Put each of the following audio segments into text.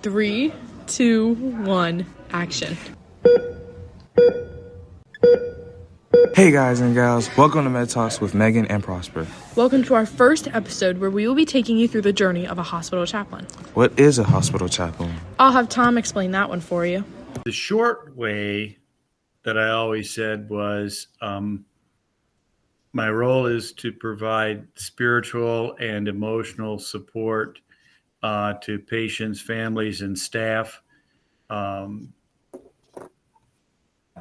3, 2, 1, action. Hey guys and gals, welcome to Med Talks with Megan and Prosper. Welcome to our first episode where we will be taking you through the journey of a hospital chaplain. What is a hospital chaplain? I'll have Tom explain that one for you. The short way that I always said was my role is to provide spiritual and emotional support to patients, families, and staff in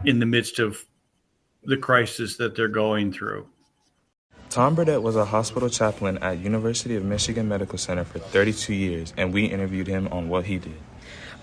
the midst of the crisis that they're going through. Tom Burdette was a hospital chaplain at University of Michigan Medical Center for 32 years, and we interviewed him on what he did.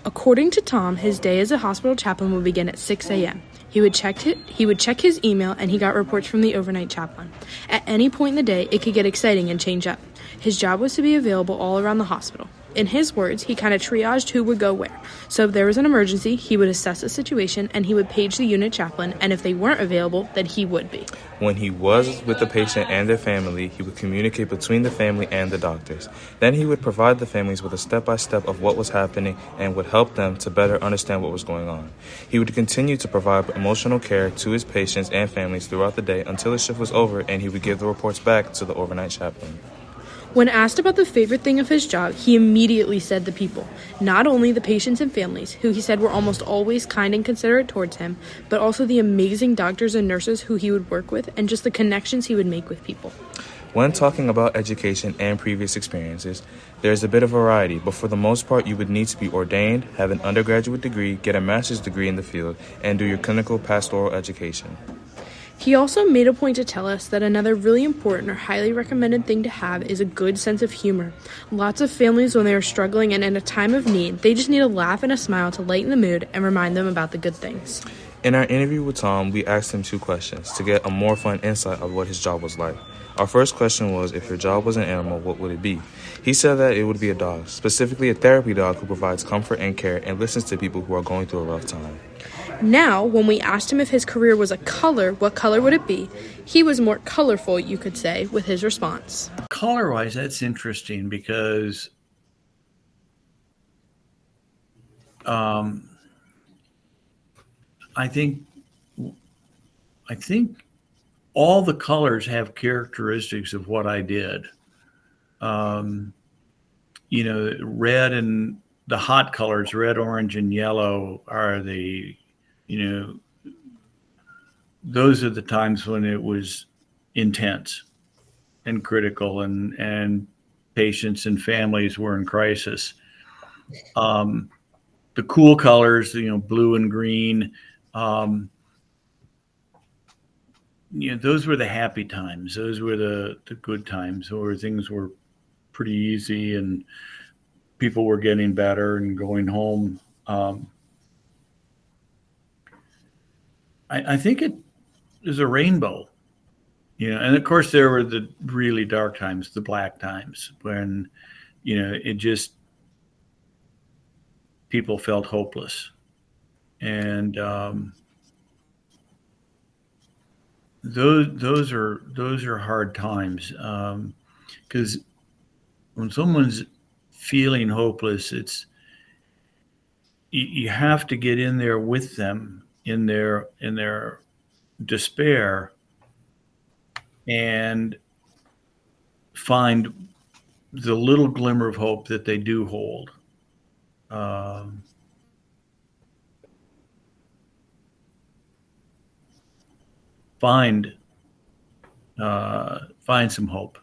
According to Tom, his day as a hospital chaplain would begin at 6 a.m. He would check his email, and he got reports from the overnight chaplain. At any point in the day, it could get exciting and change up. His job was to be available all around the hospital. In his words, he kind of triaged who would go where. So if there was an emergency, he would assess the situation, and he would page the unit chaplain, and if they weren't available, then he would be. When he was with the patient and their family, he would communicate between the family and the doctors. Then he would provide the families with a step-by-step of what was happening and would help them to better understand what was going on. He would continue to provide emotional care to his patients and families throughout the day until his shift was over, and he would give the reports back to the overnight chaplain. When asked about the favorite thing of his job, he immediately said the people. Not only the patients and families, who he said were almost always kind and considerate towards him, but also the amazing doctors and nurses who he would work with and just the connections he would make with people. When talking about education and previous experiences, there's a bit of variety, but for the most part, you would need to be ordained, have an undergraduate degree, get a master's degree in the field, and do your clinical pastoral education. He also made a point to tell us that another really important or highly recommended thing to have is a good sense of humor. Lots of families, when they are struggling and in a time of need, they just need a laugh and a smile to lighten the mood and remind them about the good things. In our interview with Tom, we asked him 2 questions to get a more fun insight of what his job was like. Our first question was, if your job was an animal, what would it be? He said that it would be a dog, specifically a therapy dog who provides comfort and care and listens to people who are going through a rough time. Now, when we asked him if his career was a color, what color would it be? He was more colorful, you could say, with his response. Color-wise, that's interesting because I think all the colors have characteristics of what I did. Red and the hot colors, red, orange, and yellow, are those are the times when it was intense and critical, and patients and families were in crisis. The cool colors, blue and green, those were the happy times. Those were the good times where things were pretty easy and people were getting better and going home. I think it is a rainbow, and of course there were the really dark times, the black times, when, it just, people felt hopeless. And those are hard times, because when someone's feeling hopeless, you have to get in there with them in their despair and find the little glimmer of hope that they do hold. Find some hope.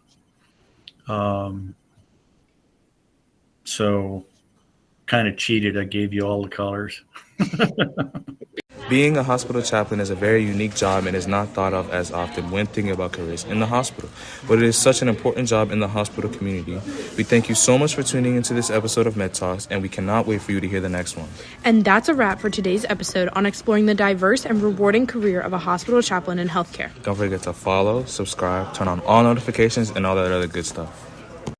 So kind of cheated. I gave you all the colors. Being a hospital chaplain is a very unique job and is not thought of as often when thinking about careers in the hospital, but it is such an important job in the hospital community. We thank you so much for tuning into this episode of Med Talks, and we cannot wait for you to hear the next one. And that's a wrap for today's episode on exploring the diverse and rewarding career of a hospital chaplain in healthcare. Don't forget to follow, subscribe, turn on all notifications, and all that other good stuff.